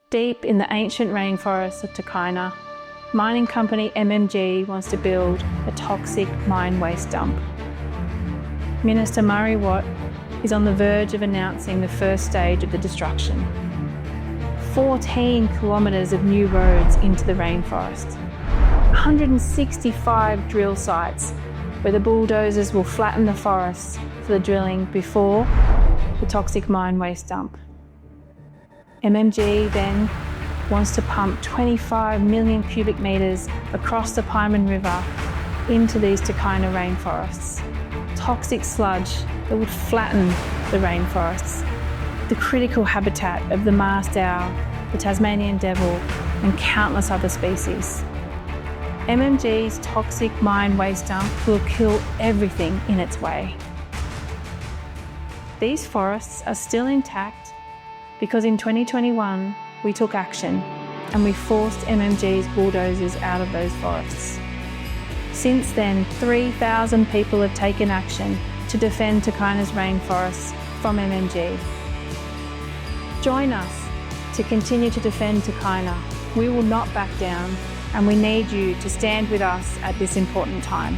Deep in the ancient rainforests of Takayna, mining company MMG wants to build a toxic mine waste dump. Minister Murray Watt is on the verge of announcing the first stage of the destruction. 14 kilometres of new roads into the rainforest. 165 drill sites where the bulldozers will flatten the forests for the drilling before the toxic mine waste dump. MMG then wants to pump 25 million cubic metres across the Paiman River into these Takayna rainforests. Toxic sludge that would flatten the rainforests, the critical habitat of the masked owl, the Tasmanian devil, and countless other species. MMG's toxic mine waste dump will kill everything in its way. These forests are still intact because in 2021 we took action and we forced MMG's bulldozers out of those forests. Since then, 3,000 people have taken action to defend Takayna's rainforests from MMG. Join us to continue to defend Takayna. We will not back down, and we need you to stand with us at this important time.